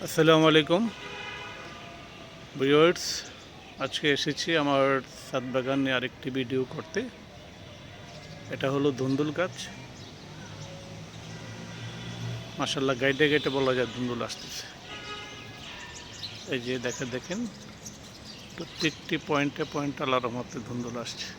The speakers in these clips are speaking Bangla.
আসসালামু আলাইকুম ভিউয়ার্স। আজকে এসেছি আমার ছাদ বাগান নিয়ে আরেকটি ভিডিও করতে। এটা হলো ধুন্দুল গাছ। মাশাআল্লাহ, গাইডে গাইডে বলা যায় ধুন্দুল আসতেছে। এই যে দেখেন প্রত্যেকটি পয়েন্টে পয়েন্টে আল্লাহর রহমতে ধুন্দুল আসছে।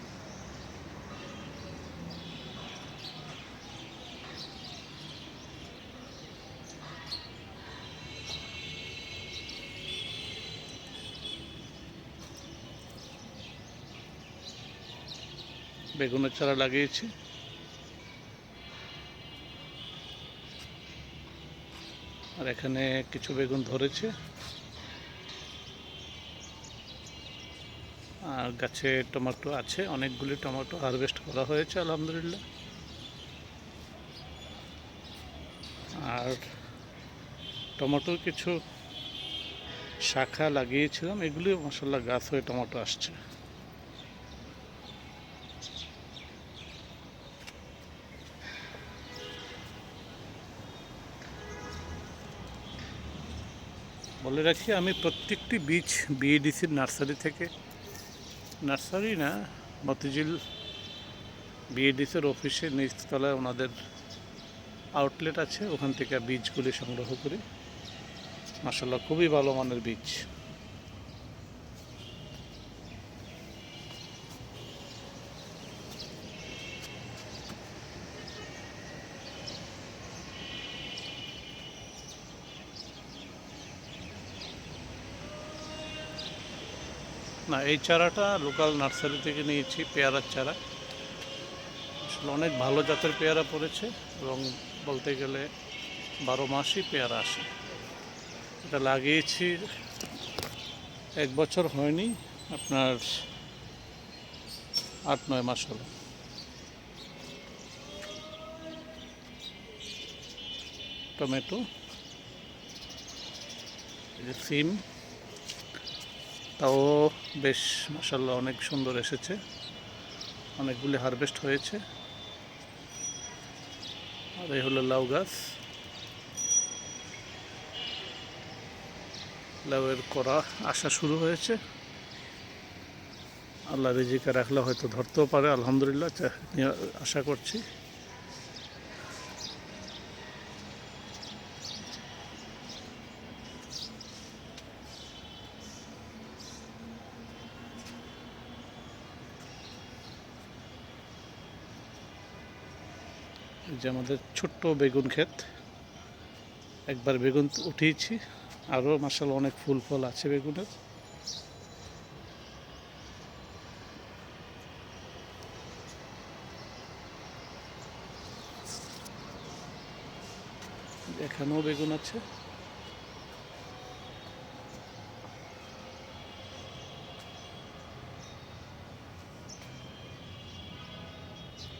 বেগুনের চারা লাগিয়েছি। আর এখানে কিছু বেগুন ধরেছে। আর গাছে টমেটো আছে, অনেকগুলি টমেটো হারভেস্ট করা হয়েছে আলহামদুলিল্লাহ। আর টমেটোর কিছু শাখা লাগিয়েছিলাম, এগুলি মাশাআল্লাহ গাছ হয়ে টমেটো আসছে। বলে রাখি, আমি প্রত্যেকটি বীজ বিএডিসির নার্সারি থেকে, নার্সারি না, মতিঝিল বিএডিসির অফিসে নিচতলায় ওনাদের আউটলেট আছে, ওখান থেকে বীজগুলি সংগ্রহ করি। মাশাআল্লাহ, খুবই ভালো মানের বীজ। না, এই চারাটা লোকাল নার্সারি থেকে নিয়েছি, পেয়ারার চারা। আসলে অনেক ভালো জাতের পেয়ারা পড়েছে এবং বলতে গেলে 12 মাসই পেয়ারা আসে। এটা লাগিয়েছি 1 বছর হয়নি, আপনার 8-9 মাস হলো। টমেটো, এই যে সিম, তাও বেশ মাশাআল্লাহ অনেক সুন্দর এসেছে, অনেকগুলি হারভেস্ট হয়েছে। আর এই হলো লাউ গাছ। লাউয়ের করা আসা শুরু হয়েছে। আল্লাহ রিজিকে রাখলে হয়তো ধরতেও পারে, আলহামদুলিল্লাহ আশা করছি। এই যে আমাদের ছোট্ট বেগুন ক্ষেত, একবার বেগুন উঠিয়েছি, আরও মাশাআল্লাহ অনেক ফুল ফল আছে বেগুনের। এখানেও বেগুন আছে।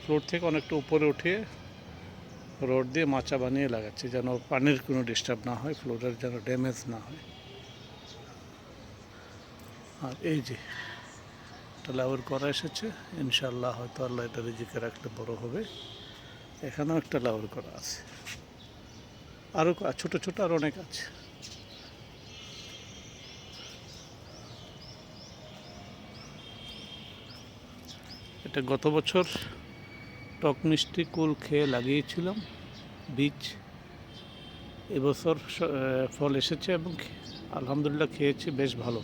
ফ্লোর থেকে অনেকটা উপরে উঠিয়ে রড দিয়ে মাচা বানিয়ে লাগাচ্ছি, যেন পানির কোনো ডিস্টার্ব না হয়, ফ্লোরের যেন ড্যামেজ না হয়। আর এই যে একটা লাউয়ের করা এসেছে, ইনশাআল্লাহ হয়তো আল্লাহ এটা রিজিকে রাখলে বড় হবে। এখানেও একটা লাউয়ের করা আছে, আরও ছোট ছোট আর অনেক আছে। এটা গত বছর টক মিষ্টি কুল খেয়ে লাগিয়েছিলাম বীজ। এবছর ফল এসেছে এবং আলহামদুলিল্লাহ খেয়েছি, বেশ ভালো।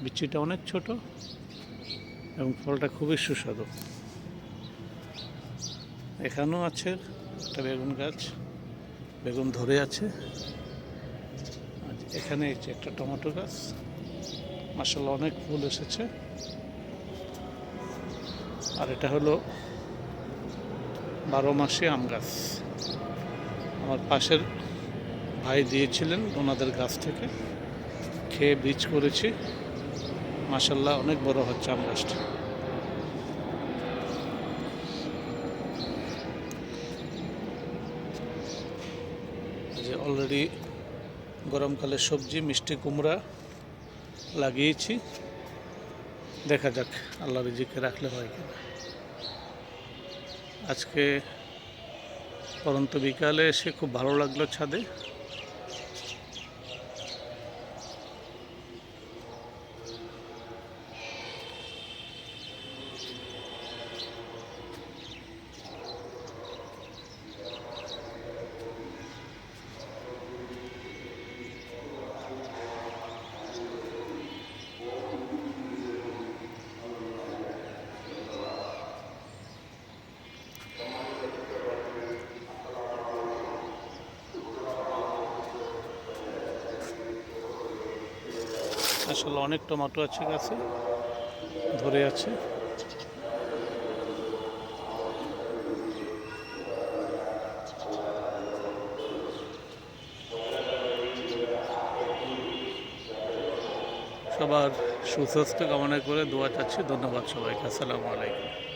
বিচিটা অনেক ছোট এবং ফলটা খুবই সুস্বাদু। এখানেও আছে একটা বেগুন গাছ, বেগুন ধরে আছে। আর এখানে এই যে একটা টমেটো গাছ, মাশাআল্লাহ অনেক ফুল এসেছে। আর এটা হলো 12 মাসে আম গাছ, আমার পাশের ভাই দিয়েছিলেন ওনাদের গাছ থেকে, খেয়ে বীজ করেছি। মাশাআল্লাহ অনেক বড় হচ্ছে আম গাছটা। যে অলরেডি গরমকালের সবজি মিষ্টি কুমড়া লাগিয়েছি, দেখা যাক আল্লাহ রিজিকে রাখলে হয় কিনা। আজকে পরন্ত বিকালে এসে খুব ভালো লাগলো ছাদে। মাশাআল্লাহ অনেক টমেটো আছে গাছে, ধরে আছে। সবার সুস্বাস্থ্য কামনা করে দোয়া চাচ্ছি। ধন্যবাদ সবাইকে। আসসালামু আলাইকুম।